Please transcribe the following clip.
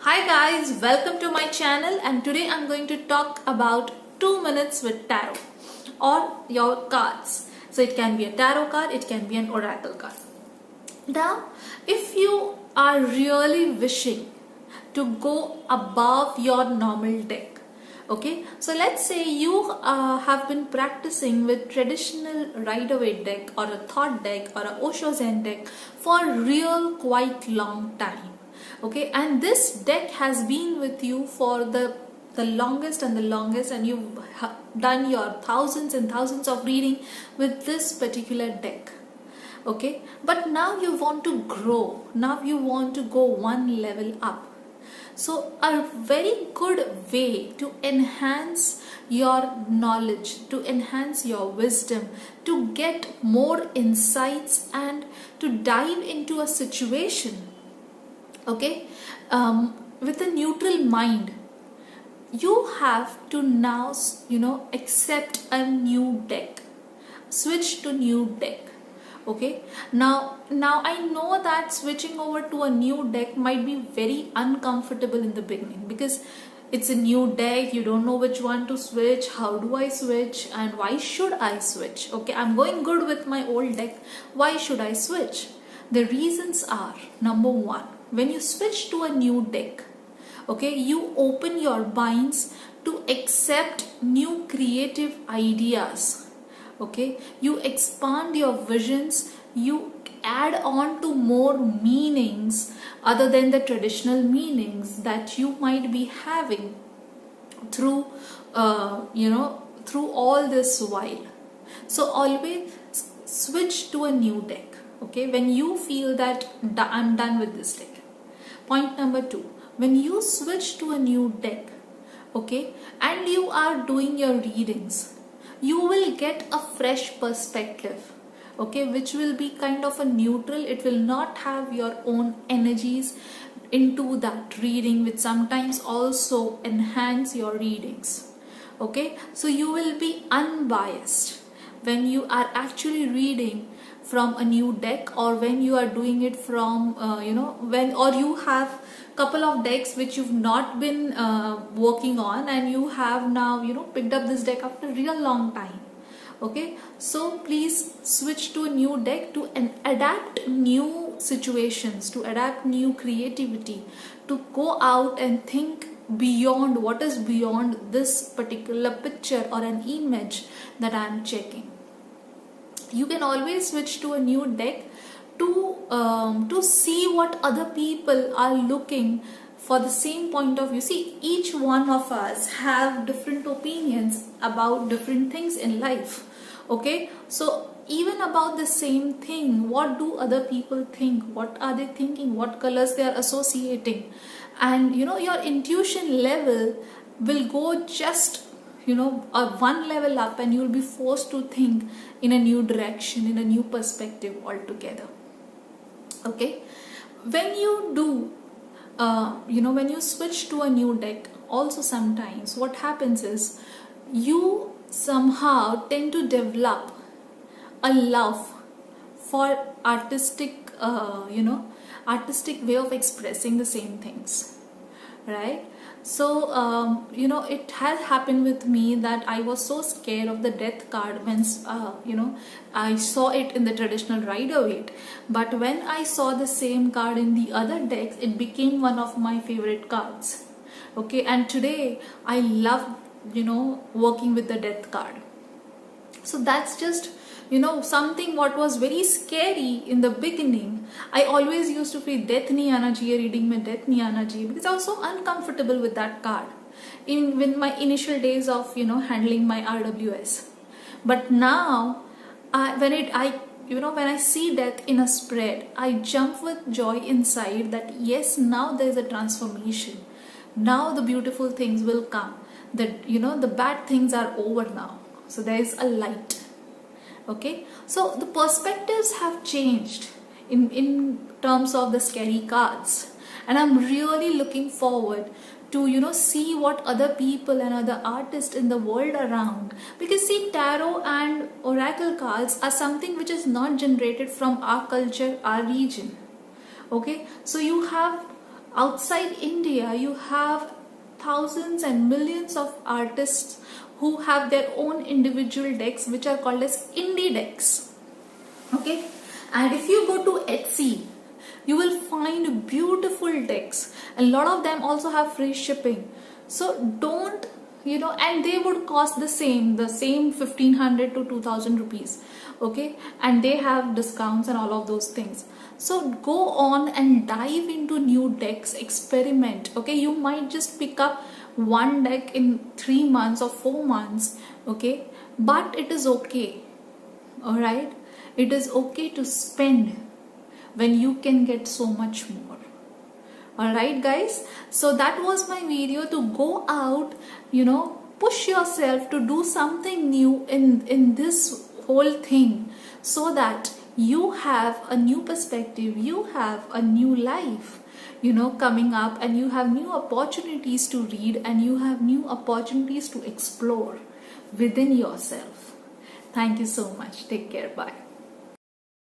Hi guys, welcome to my channel, and today I'm going to talk about 2 minutes with tarot or your cards. So it can be a tarot card, it can be an oracle card. Now, if you are really wishing to go above your normal deck, okay, so let's say you have been practicing with traditional Rider-Waite deck or a thought deck or a Osho Zen deck for a real quite long time, okay, and this deck has been with you for the longest and you've done your thousands and thousands of reading with this particular deck, okay, but now you want to grow, now you want to go one level up. So a very good way to enhance your knowledge, to enhance your wisdom, to get more insights and to dive into a situation, okay, with a neutral mind, you have to now, accept a new deck, switch to new deck. Okay, now I know that switching over to a new deck might be very uncomfortable in the beginning because it's a new deck, you don't know which one to switch, how do I switch, and why should I switch? Okay, I'm going good with my old deck, why should I switch? The reasons are, number one, when you switch to a new deck, okay, you open your minds to accept new creative ideas. Okay, you expand your visions, you add on to more meanings other than the traditional meanings that you might be having through through all this while. So always switch to a new deck, okay, when you feel that I'm done with this deck. Point number two, when you switch to a new deck, okay, and you are doing your readings, you will get a fresh perspective, okay, which will be kind of a neutral. It will not have your own energies into that reading, which sometimes also enhance your readings, okay. So you will be unbiased when you are actually reading from a new deck, or when you are doing it from when, or you have couple of decks which you've not been working on, and you have now picked up this deck after a real long time, okay. So please switch to a new deck to adapt new situations, to adapt new creativity, to go out and think beyond what is beyond this particular picture or an image that I am checking. You can always switch to a new deck to see what other people are looking for, the same point of view. See, each one of us have different opinions about different things in life, okay. So even about the same thing, what do other people think, what are they thinking, what colors they are associating, and your intuition level will go just one level up, and you'll be forced to think in a new direction, in a new perspective altogether, okay. When you do when you switch to a new deck, also sometimes what happens is you somehow tend to develop a love for artistic artistic way of expressing the same things, right? So it has happened with me that I was so scared of the death card when I saw it in the traditional Rider-Waite, but when I saw the same card in the other decks, it became one of my favorite cards, okay. And today I love working with the death card. So that's just something what was very scary in the beginning. I always used to feel death nahi aana chahiye, reading mein death nahi aana chahiye, because I was so uncomfortable with that card in my initial days of handling my RWS. But now when I see death in a spread, I jump with joy inside that yes, now there is a transformation, now the beautiful things will come, that the bad things are over now, so there is a light. Okay, so the perspectives have changed in terms of the scary cards, and I'm really looking forward to see what other people and other artists in the world around, because see, tarot and oracle cards are something which is not generated from our culture, our region, okay. So you have outside India, you have thousands and millions of artists who have their own individual decks, which are called as indie decks. Okay, and if you go to Etsy, you will find beautiful decks. A lot of them also have free shipping. So don't, and they would cost the same 1500 to 2000 rupees. Okay, and they have discounts and all of those things. So go on and dive into new decks, experiment. Okay, you might just pick up one deck in 3 months or 4 months. Okay, but it is okay. All right, it is okay to spend when you can get so much more. Alright guys, so that was my video to go out, push yourself to do something new in this whole thing, so that you have a new perspective, you have a new life, coming up, and you have new opportunities to read, and you have new opportunities to explore within yourself. Thank you so much. Take care. Bye.